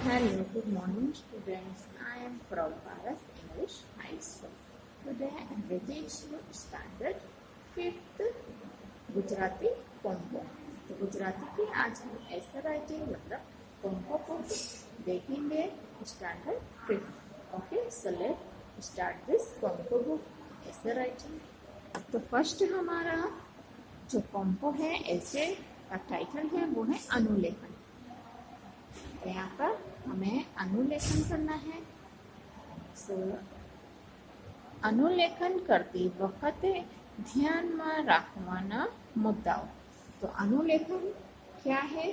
Hello, good morning students. I am from Paras English High School. Today I am ready to standard 5th Gujarati compo. तो गुजराती की आज हम ऐसा writing मतलब compo को देखेंगे standard 5th। Okay, so let start this compo book ऐसा writing. तो फर्स्ट हमारा जो कॉम्पो है ऐसे का टाइटल है वो है अनुलेखन। तो यहाँ पर हमें अनुलेखन करना है। सो अनुलेखन करती वखते ધ્યાનમાં રાખવાના મુદ્દાઓ। तो अनुलेखन क्या है?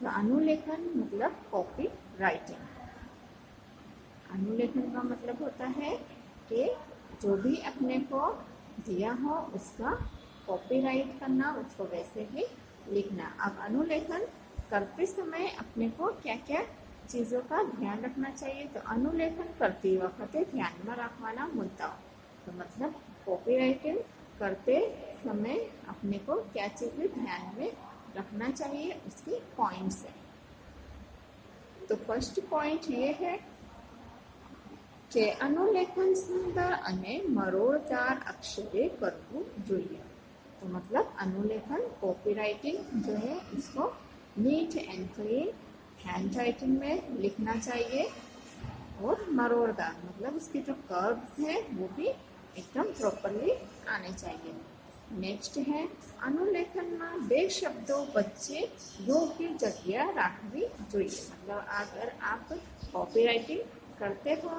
तो अनुलेखन मतलब कॉपी राइटिंग। अनुलेखन का मतलब होता है कि जो भी अपने को दिया हो उसका कॉपीराइट करना, उसको वैसे ही लिखना। अब अनुलेखन करते समय अपने को क्या क्या चीज़ों का ध्यान रखना चाहिए? तो अनुलेखन करते वक्त ध्यान में रखवाना मुद्दाओं। तो मतलब कॉपी राइटिंग करते समय अपने को क्या चीज़ें ध्यान में रखना चाहिए, उसकी पॉइंट्स है। तो फर्स्ट पॉइंट ये है कि अनुलेखन सुंदर અને મરોડદાર અક્ષરે કરવું જોઈએ। तो मतलब अनुलेखन कॉपी राइटिंग जो है इसको neat and clean hand writing में लिखना चाहिए और मरोड़दार मतलब उसके जो कर्व्स है वो भी एकदम प्रॉपरली आने चाहिए। नेक्स्ट है अनुलेखन में બે શબ્દો વચ્ચે યોગ્ય જગ્યા રાખવી જોઈએ। मतलब अगर आप कॉपी राइटिंग करते हो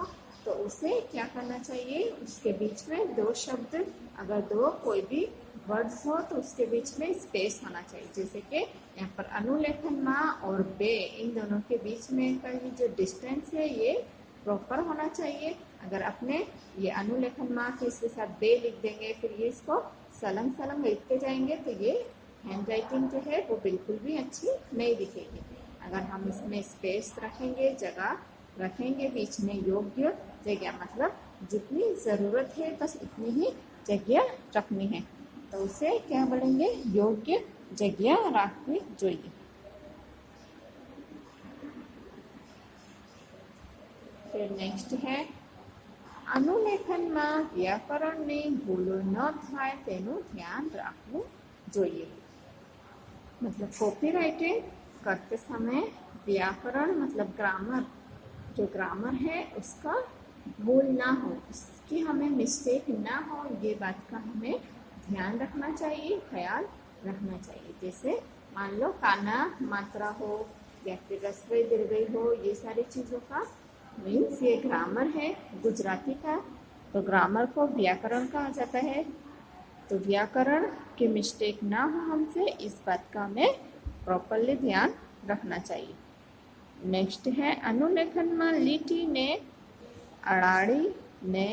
तो उसे क्या करना चाहिए? उसके बीच में दो शब्द, अगर दो कोई भी वर्ड्स हो तो उसके बीच में स्पेस होना चाहिए। जैसे कि यहाँ पर अनुलेखन माँ और बे, इन दोनों के बीच में का ये जो डिस्टेंस है ये प्रॉपर होना चाहिए। अगर अपने ये अनुलेखन माँ के इसके साथ बे लिख देंगे फिर ये इसको सलंग सलंग लिखते जाएंगे तो ये हैंड राइटिंग जो है वो बिल्कुल भी अच्छी नहीं दिखेगी। अगर हम इसमें स्पेस रखेंगे, जगह रखेंगे बीच में योग्य जगह, मतलब जितनी ज़रूरत है बस इतनी ही जगह रखनी है, तो उसे क्या बोलेंगे? योग्य जगह रखनी चाहिए। फिर नेक्स्ट है अनुलेखन में व्याकरण ने भूलो न थाय तेनु ध्यान रखવું જોઈએ। मतलब कॉपी राइटिंग करते समय व्याकरण मतलब ग्रामर, जो ग्रामर है उसका भूल ना हो, उसकी हमें मिस्टेक ना हो, ये बात का हमें ध्यान रखना चाहिए, ख्याल रखना चाहिए। जैसे मान लो काना मात्रा हो या फिर रस्वई दीर्घई हो, ये सारी चीज़ों का मीन्स ये ग्रामर है गुजराती का, तो ग्रामर को व्याकरण कहा जाता है। तो व्याकरण की मिस्टेक ना हो हमसे, इस बात का हमें प्रॉपरली ध्यान रखना चाहिए। नेक्स्ट है अनुलेखन में લીટી ने अड़ाड़ी ने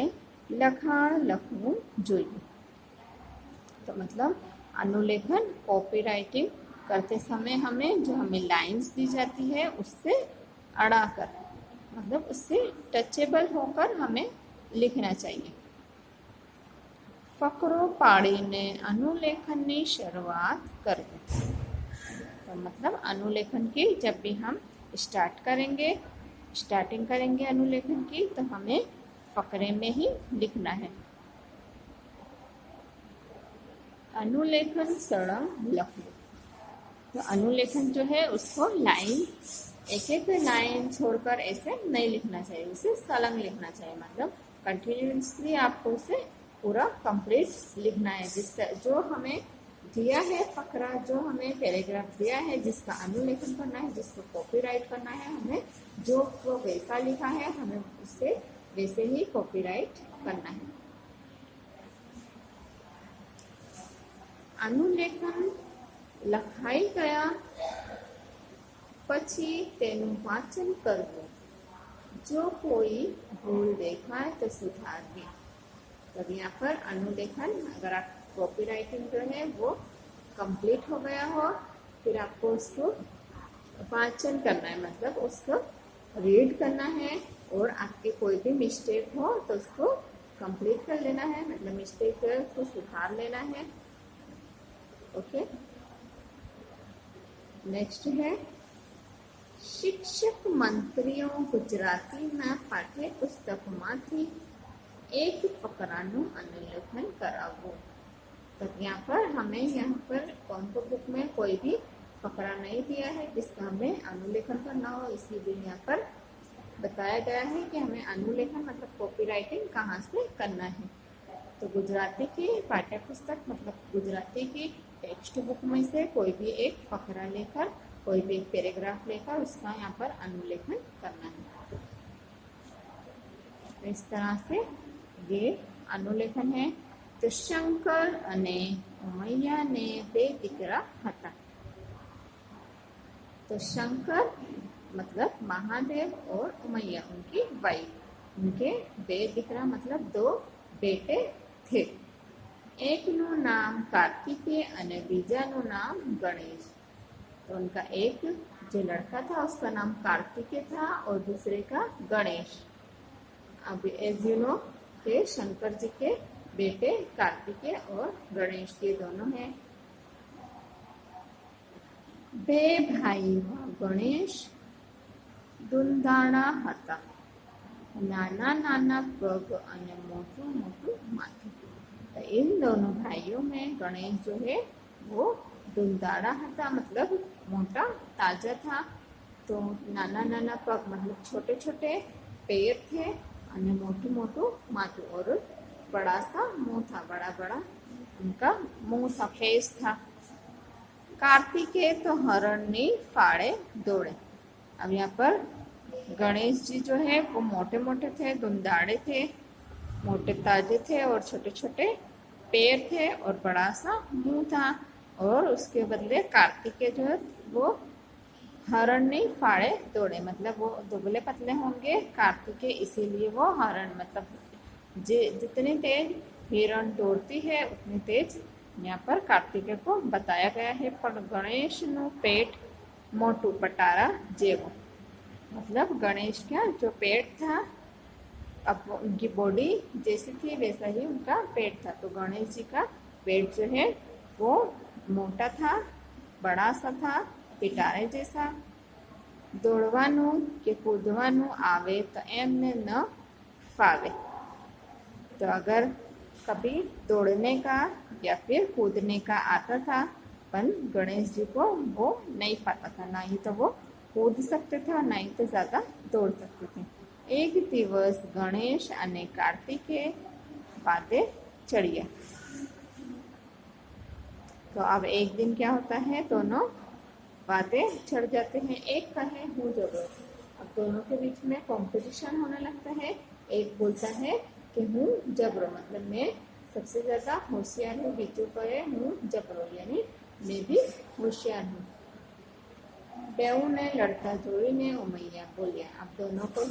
लखाण लखવું જોઈએ। तो मतलब अनुलेखन कॉपी राइटिंग करते समय हमें जो हमें लाइंस दी जाती है उससे अड़ा कर, मतलब उससे टचेबल होकर हमें लिखना चाहिए। फकरो पाड़ीने अनुलेखन की शुरुआत करवी। तो मतलब अनुलेखन की जब भी हम स्टार्टिंग करेंगे अनुलेखन की तो हमें फकरे में ही लिखना है। अनुलेखन सड़ंग लखવું। तो अनुलेखन जो है उसको लाइन एक एक लाइन छोड़कर ऐसे नहीं लिखना चाहिए, उसे सलंग लिखना चाहिए। मतलब कंटिन्यूसली आपको उसे पूरा कंप्लीट लिखना है। जिसका जो हमें दिया है फकरा, जो हमें पैराग्राफ दिया है जिसका अनुलेखन करना है, जिसको कॉपीराइट करना है, हमें जो वो वैसा लिखा है हमें उससे वैसे ही कॉपीराइट करना है। अनुलेखन लखाई गया પછી તેનું વાંચન કરવું, जो कोई भूल देखाए तो सुधारवी। तब यहाँ पर अनुलेखन, अगर आप कॉपी राइटिंग जो है वो कंप्लीट हो गया हो फिर आपको उसको वाचन करना है, मतलब उसको रीड करना है और आपके कोई भी मिस्टेक हो तो उसको कंप्लीट कर लेना है, मतलब मिस्टेक है उसको सुधार लेना है। ओके, नेक्स्ट है શિક્ષક મંત્રીઓ ગુજરાતીના પાઠ્યપુસ્તકમાંથી एक फकराનું अनुलेखन करावो। तो यहाँ पर हमें यहाँ पर कॉम्पो बुक में कोई भी फकरा नहीं दिया है जिसका हमें अनुलेखन करना हो, इसीलिए यहाँ पर बताया गया है कि हमें अनुलेखन मतलब कॉपी राइटिंग कहाँ से करना है। तो गुजराती की पाठ्यपुस्तक मतलब गुजराती की टेक्स्ट बुक में से कोई भी एक फकरा लेकर, कोई भी एक पैराग्राफ लेकर उसका यहाँ पर अनुलेखन करना है। तो इस तरह से ये अनुलेखन है। तो शंकर अने उमैया ने बे दीकरा हता। तो शंकर मतलब महादेव और उमैया उनकी वाइफ, उनके बे दीकरा मतलब दो बेटे थे। एक नु नाम कार्तिकेय अने बीजा नु नाम गणेश। तो उनका एक जो लड़का था उसका नाम कार्तिकेय था और दूसरे का गणेश। अब एज यू नो के शंकर जी के बेटे कार्तिकेय और गणेश के दोनों हैं। बे भाई गणेश दुंदाणा हता। नाना नाना पग अने मोटू मोटू माथुं। तो इन दोनों भाइयों में गणेश जो है वो दुंदाड़ा हता मतलब मोटा ताजा था। तो नाना नाना पग मतलब छोटे छोटे पैर थे अने मोटू मोटू माथुं और बड़ा सा मुंह था, बड़ा बड़ा उनका मुंह था, फेस था। कार्तिकेय तो हरणनी फाड़े दौड़े। अब यहाँ पर गणेश जी जो है वो मोटे मोटे थे, दुंदाड़े थे, मोटे ताजे थे और छोटे छोटे पैर थे और बड़ा सा मुंह था। और उसके बदले कार्तिकेय जो है वो हरणनी फाड़े दौड़े मतलब वो दुबले पतले होंगे कार्तिकेय, इसीलिए वो हरण मतलब जितनी तेज हिरण दौड़ती है उतनी तेज यहाँ पर कार्तिकेय को बताया गया है। पर गणेश नु पेट मोटू पटारा जेवो मतलब गणेश का जो पेट था अब उनकी बॉडी जैसी थी वैसा ही उनका पेट था। तो गणेश जी का पेट जो है वो मोटा था, बड़ा सा था, पिटारे जैसा। दौड़वानु के कूदवानु आवे तो एमने न फावे। तो अगर कभी दौड़ने का या फिर कूदने का आता था पर गणेश जी को वो नहीं पाता था, ना ही तो वो कूद सकते थे और ना ही तो ज्यादा दौड़ सकते थे। एक दिवस गणेश अने कार्तिकेय बाते चढ़िया। तो अब एक दिन क्या होता है, दोनों बातें चढ़ जाते हैं। एक का है हूँ जबर। अब दोनों के बीच में कंपटीशन होने लगता है। एक बोलता है कि हूँ जबरो मतलब मैं सबसे ज्यादा होशियार हूँ, बीजू को है हूँ जबरो यानी मैं भी होशियार हूँ। बेऊ ने लड़ता जोड़ीने उमैया बोलिया। अब दोनों को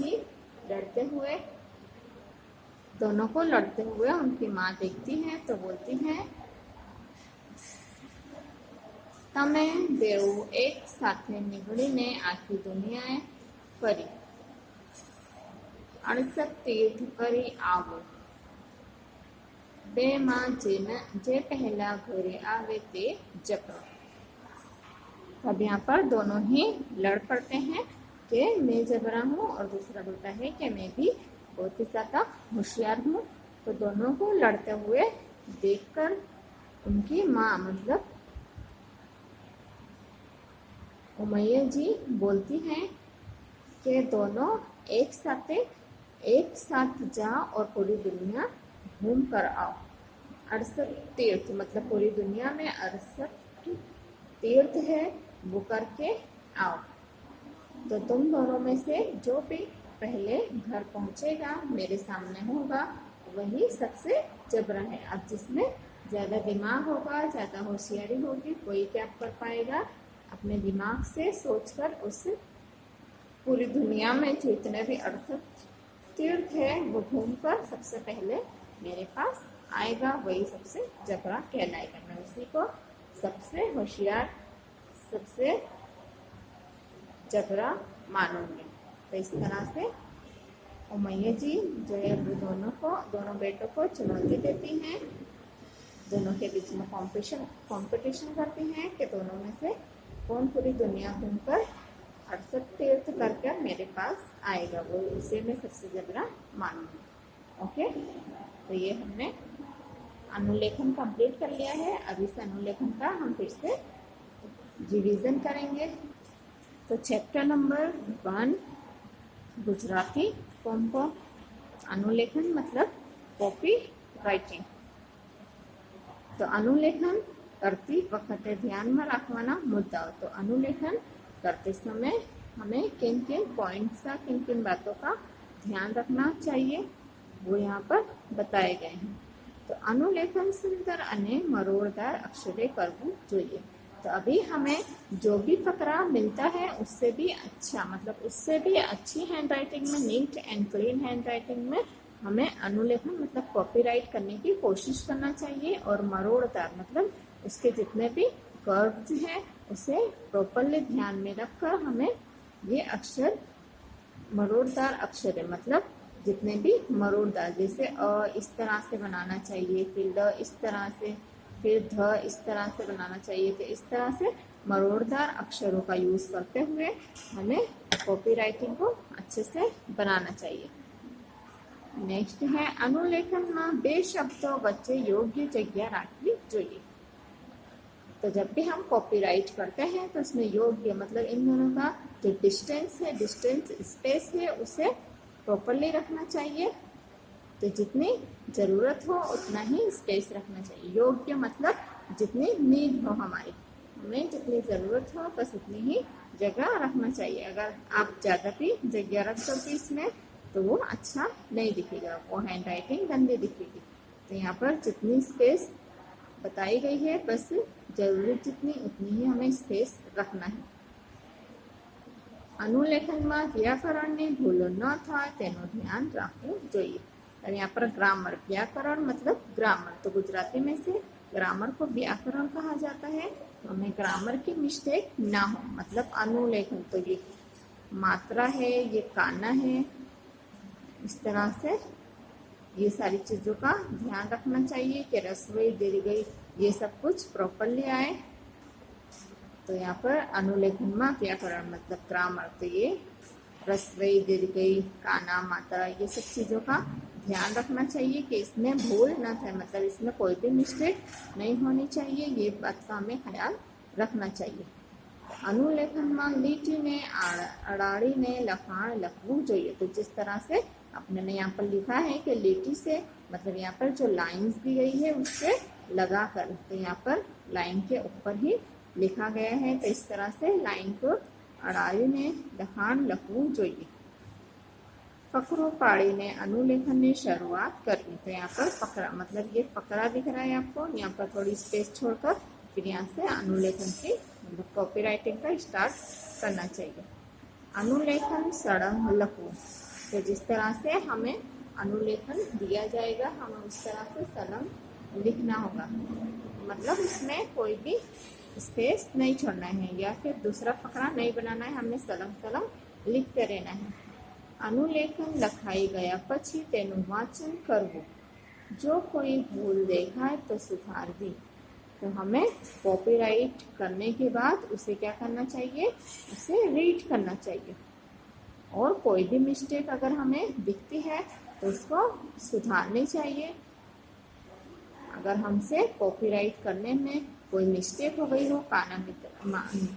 लड़ते हुए उनकी माँ देखती है तो बोलती है तमे बेऊ एक साथे निगळीने आखी दुनियाए फरी 68 तीर्थ करी आवो। बे मां जे पहला घरे आवे ते जपरो। अब यहाँ पर दोनों ही लड़ पड़ते हैं कि मैं जबरा हूँ और दूसरा बोलता है कि मैं भी बहुत ही ज्यादा होशियार हूँ। तो दोनों को लड़ते हुए देखकर उनकी माँ मतलब उमैया जी बोलती हैं कि दोनों एक साथ जाओ और पूरी दुनिया घूम कर आओ। 68 तीर्थ मतलब पूरी दुनिया में 68 तीर्थ है वो करके आओ। तो तुम दोनों में से जो भी पहले घर पहुंचेगा मेरे सामने होगा वही सबसे जबरा है। अब जिसमें ज्यादा दिमाग होगा, ज्यादा होशियारी होगी, कोई क्या कर पाएगा, अपने दिमाग से सोचकर उस पूरी दुनिया में जितने भी 68 तीर्थ है वो घूमकर सबसे पहले मेरे पास आएगा, वही सबसे जबरा कहलाएगा। मैं उसी को सबसे होशियार, सबसे जबरा मानूंगी। तो इस तरह से उमैया जी जो है वो दोनों बेटों को चुनौती देती हैं, दोनों के बीच में कंपटीशन करती हैं कि दोनों में से कौन पूरी दुनिया घूमकर 68 तीर्थ कर मेरे पास आएगा, वो उसे मैं सबसे ज़्यादा मानूंगी। ओके, तो ये हमने अनुलेखन कंप्लीट कर लिया है। अब इस अनुलेखन का हम फिर से रिवीजन करेंगे। तो चैप्टर नंबर 1 गुजराती फॉर्म को अनुलेखन मतलब कॉपी राइटिंग। तो अनुलेखन करती वक्त ध्यान में रखवाना मुद्दाओं। तो अनुलेखन करते समय हमें किन किन पॉइंट्स का, किन किन बातों का ध्यान रखना चाहिए वो यहाँ पर बताए गए हैं। तो अनुलेखन सुंदर अने मरोड़दार अक्षरे करवू જોઈએ। तो अभी हमें जो भी फकरा मिलता है उससे भी अच्छा, मतलब उससे भी अच्छी हैंड राइटिंग में, neat and clean hand writing में हमें अनुलेखन मतलब कॉपीराइट करने की कोशिश करना चाहिए। और मरोड़दार मतलब उसके जितने भी कर्व्स हैं उसे प्रॉपरली ध्यान में रखकर हमें ये अक्षर मरोड़दार अक्षर है, मतलब जितने भी मरोड़दार, जैसे अ इस तरह से बनाना चाहिए, फिर द इस तरह से, फिर ध इस तरह से बनाना चाहिए। तो इस तरह से मरोड़दार अक्षरों का यूज करते हुए हमें कॉपी राइटिंग को अच्छे से बनाना चाहिए। नेक्स्ट है अनुलेखन में बे शब्दों वच्चे योग्य जगह राखवी જોઈએ। तो जब भी हम कॉपीराइट करते हैं तो उसमें योग्य मतलब इन दोनों का जो डिस्टेंस है, डिस्टेंस स्पेस है, उसे प्रॉपरली रखना चाहिए। तो जितनी जरूरत हो उतना ही स्पेस रखना चाहिए। योग्य मतलब जितनी नीड हो हमारी, हमें जितनी जरूरत हो बस उतनी ही जगह रखना चाहिए। अगर आप ज्यादा भी जगह रख दोगे इसमें तो वो अच्छा नहीं दिखेगा, वो हैंड राइटिंग गंदी दिखेगी। तो यहाँ पर जितनी स्पेस बताई गई है बस जरूरत जितनी उतनी ही हमें स्पेस रखना है। अनुलेखन में व्याकरण ने भूलो न थाय तेनो ध्यान रखवू જોઈએ। और यहाँ पर ग्रामर, व्याकरण मतलब ग्रामर, तो गुजराती में से ग्रामर को व्याकरण कहा जाता है। तो हमें ग्रामर की मिस्टेक ना हो, मतलब अनुलेखन तो ये मात्रा है, ये काना है, इस तरह से ये सारी चीजों का ध्यान रखना चाहिए कि रस्वई दीर्घई ये सब कुछ प्रॉपरली आए। तो यहाँ पर अनुलेखन में व्याकरण मतलब ग्रामर, तो ये रस्वई दीर्घई काना मात्रा ये सब चीजों का ध्यान रखना चाहिए कि इसमें भूल न थे, मतलब इसमें कोई भी मिस्टेक नहीं होनी चाहिए, ये बात का हमें ख्याल रखना चाहिए। अनुलेखन में લીટી ने अड़ाड़ी ने लखाण लखवू જોઈએ। तो जिस तरह से अपने यहाँ पर लिखा है कि લીટી से मतलब यहाँ पर जो लाइंस दी गई है उससे लगा कर, तो यहाँ पर लाइन के ऊपर ही लिखा गया है। तो इस तरह से लाइन को अड़ाड़ी ने लखाण लखवू જોઈએ। फकरो पाड़ी ने अनुलेखन ने शुरुआत करनी। तो यहाँ पर फकरा मतलब ये फकरा दिख रहा है आपको, यहाँ पर थोड़ी स्पेस छोड़कर फिर यहाँ से अनुलेखन की मतलब कॉपी राइटिंग का स्टार्ट करना चाहिए। अनुलेखन सड़ंग लखू, तो जिस तरह से हमें अनुलेखन दिया जाएगा हमें उस तरह से सलंग लिखना होगा, मतलब इसमें कोई भी स्पेस नहीं छोड़ना है या फिर दूसरा फकरा नहीं बनाना है, हमें सलंग सलंग लिखते रहना है। अनुलेखन लखाई गया પછી તેનું વાંચન કરવું। जो कोई भूल देखाए तो सुधार दी। तो हमें कॉपीराइट करने के बाद उसे क्या करना चाहिए, उसे रीड करना चाहिए। और कोई भी मिस्टेक अगर हमें दिखती है तो उसको सुधारनी चाहिए। अगर हमसे कॉपीराइट करने में कोई मिस्टेक हो गई हो, काना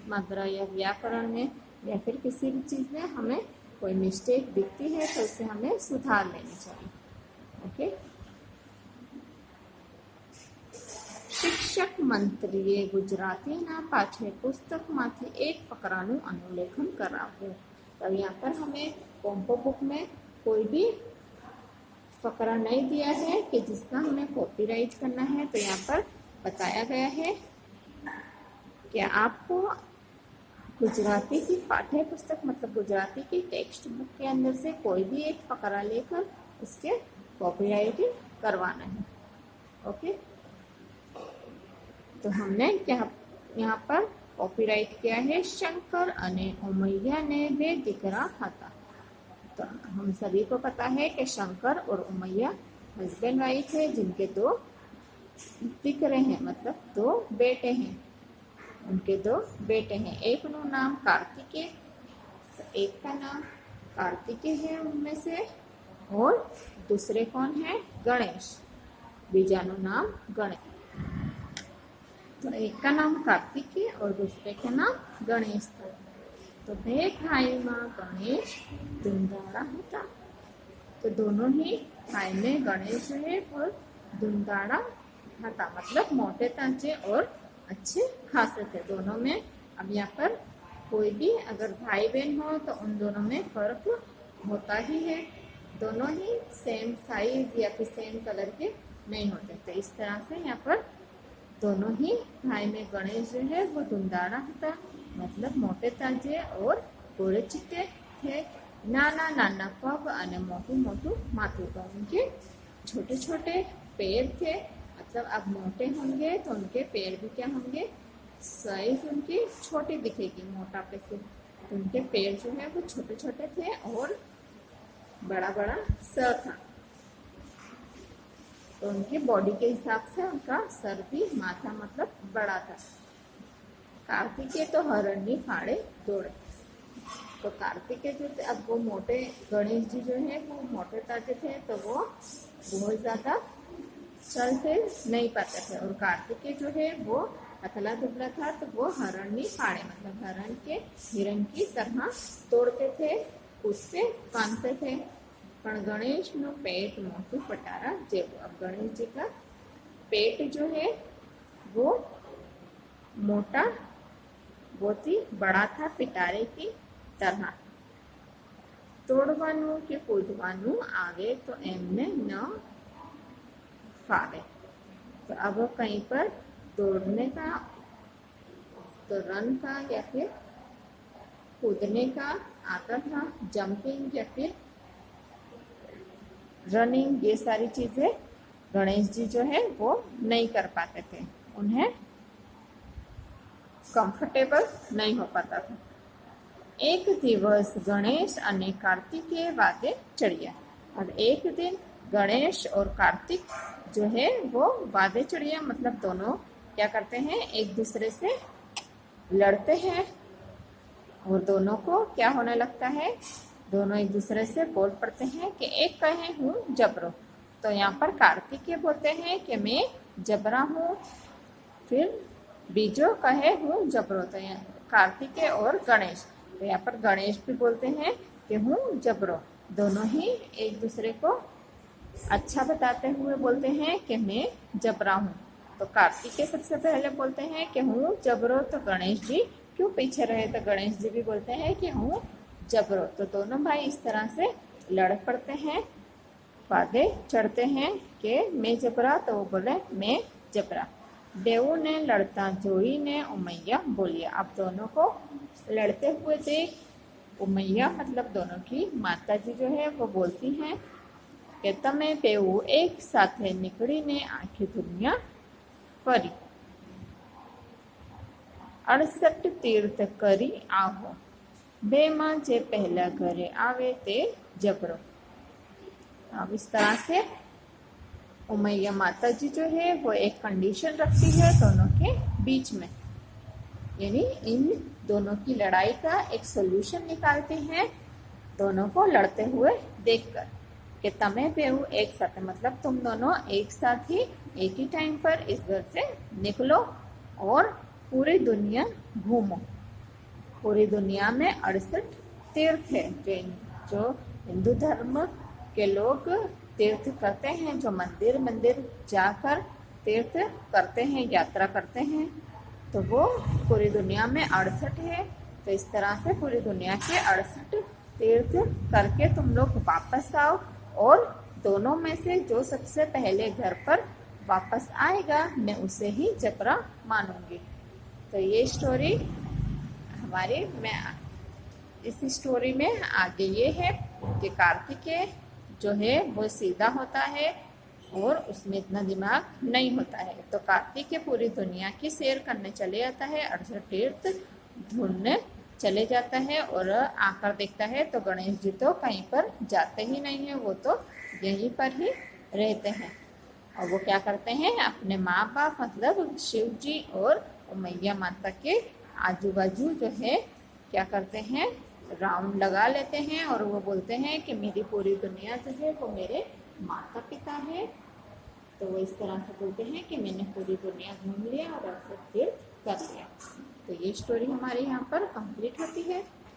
मात्रा या व्याकरण में या फिर किसी भी चीज में हमें कोई मिस्टेक दिखती है तो उसे हमें सुधार लेनी चाहिए। ओके। शिक्षक मंत्रीए गुजरातीना पाठ्यपुस्तकમાંથી एक फकराનું अनुलेखन करावવું। तब यहाँ पर हमें कॉम्पो बुक में कोई भी फकरा नहीं दिया है कि जिसका हमें कॉपीराइट करना है। तो यहाँ पर बताया गया है कि आपको गुजराती की पाठ्य पुस्तक मतलब गुजराती की टेक्स्ट बुक के अंदर से कोई भी एक फकरा लेकर उसके कॉपीराइटिंग करवाना है। ओके, तो हमने क्या यहाँ पर कॉपीराइट किया है, शंकर अने उमैया ने वे दीकरा था। तो हम सभी को पता है कि शंकर और उमैया हस्बैंड वाइफ है जिनके दो दिकरे हैं, मतलब दो बेटे हैं, उनके दो बेटे हैं। एक नु नाम कार्तिकेय तो एक का नाम कार्तिकेय है उनमें से, और दूसरे कौन है? गणेश। बीजाનું नाम गणेश। तो एक का नाम कार्तिकेय और दूसरे का नाम गणेश था। तो બે ભાઈમાં ગણેશ ધૂમધાડા હતા। तो दोनों ही भाई में गणेश जो है वो धूमधाड़ा था, मतलब मोटे ताजे और अच्छे खासे थे दोनों में। अब यहाँ पर कोई भी अगर भाई बहन हो तो उन दोनों में फर्क होता ही है, दोनों ही सेम साइज या फिर सेम कलर के नहीं होते। तो इस तरह से यहाँ पर दोनों ही भाई में गणेश जो है वो धूमधाड़ा था, मतलब मोटे ताजे और गोरे चिट्टे थे। नाना नाना पग અને मोटू मोटू माथू। तो उनके छोटे छोटे पैर थे, मतलब अब मोटे होंगे तो उनके पैर भी क्या होंगे? साइज उनकी छोटी दिखेगी मोटापे से। तो उनके पैर जो है वो छोटे छोटे थे और बड़ा बड़ा सर था। तो उनकी बॉडी के हिसाब से उनका सर भी, माथा मतलब बड़ा था। कार्तिकेय तो हरणनी फाड़े दौड़े। तो कार्तिकेय जो थे, अब वो मोटे गणेश जी जो है वो मोटे ताजे थे, तो वो बहुत ज्यादा चलते नहीं पाते थे। और कार्तिकेय जो है वो पतला दुबला था, तो वो हरणनी फाड़े मतलब हिरण की तरह तोड़ते थे, उससे बांधते थे। पर गणेश नो पेट मोटू पटारा जेवो। अब गणेश जी का पेट जो है वो मोटा, बहुत ही बड़ा था, पिटारे की तरह। तोड़वानु के कूदवानु आगे तो एमने न फावे। तो अब कहीं पर दौड़ने का, तो रन का या फिर कूदने का आता था, जंपिंग या फिर रनिंग, ये सारी चीजें गणेश जी जो है वो नहीं कर पाते थे, उन्हें कंफर्टेबल नहीं हो पाता था। एक दिवस गणेश અને कार्तिकेय वादे चढ़िया। और एक दिन गणेश और कार्तिक जो है वो वादे चढ़िया, मतलब दोनों क्या करते हैं? एक दूसरे से लड़ते हैं और दोनों को क्या होने लगता है? दोनों एक दूसरे से बोल पड़ते हैं कि एक कहे हूँ जबरो। तो यहाँ पर कार्तिकेय बोलते हैं कि मैं जबरा हूँ, फिर बीजो कहे हूँ जबरो। तो यहाँ कार्तिकेय और गणेश, तो यहाँ पर गणेश भी बोलते हैं कि हूँ जबरो। दोनों ही एक दूसरे को अच्छा बताते हुए बोलते हैं कि मैं जबरा हूँ। तो कार्तिकेय सबसे पहले बोलते हैं कि हूँ जबरो, तो गणेश जी क्यों पीछे रहे? तो गणेश जी भी बोलते हैं कि हूँ जबरो। तो दोनों भाई इस तरह से लड़ पड़ते हैं, वादे चढ़ते हैं कि मैं जबरा, तो वो बोले मैं जबरा। देवों ने लड़ता जोई ने उमैया बोलिया। अब दोनों को लड़ते हुए देख उमैया मतलब दोनों की माता जी जो है वो बोलती हैं कि तमे बेऊ एक साथे निकली ने आखी दुनिया फरी, 68 तीर्थ करी आहो, बे मां जे पहला घरे आवे ते जबरो। अब इस तरह से उमैया माता जी जो है वो एक कंडीशन रखती है दोनों के बीच में, यानी इन दोनों की लड़ाई का एक सोल्यूशन निकालते हैं दोनों को लड़ते हुए देखकर कि तमें बेहू एक साथ, मतलब तुम दोनों एक साथ ही एक ही टाइम पर इस घर से निकलो और पूरी दुनिया घूमो। पूरी दुनिया में 68 तीर्थ है जो हिंदू धर्म के लोग तीर्थ करते हैं, जो मंदिर मंदिर जाकर तीर्थ करते हैं, यात्रा करते हैं, तो वो पूरी दुनिया में 68 है। तो इस तरह से पूरी दुनिया के 68 तीर्थ करके तुम लोग वापस आओ, और दोनों में से जो सबसे पहले घर पर वापस आएगा मैं उसे ही जबरा मानूंगी। तो ये स्टोरी हमारी, मैं इस स्टोरी में आगे ये है कि कार्तिकेय जो है वो सीधा होता है और उसमें इतना दिमाग नहीं होता है। तो कार्तिकेय पूरी दुनिया की सैर करने चले जाता है, 68 तीर्थ ढूंढने चले जाता है, और आकर देखता है तो गणेश जी तो कहीं पर जाते ही नहीं है, वो तो यहीं पर ही रहते हैं। और वो क्या करते हैं, अपने माँ बाप मतलब शिव जी और उमैया माता के आजू बाजू जो है क्या करते हैं, राउंड लगा लेते हैं और वो बोलते हैं कि मेरी पूरी दुनिया जो है वो मेरे माता पिता है। तो वो इस तरह से बोलते हैं कि मैंने पूरी दुनिया घूम लिया और एक्सेप्ट कर लिया। तो ये स्टोरी हमारी यहाँ पर कंप्लीट होती है।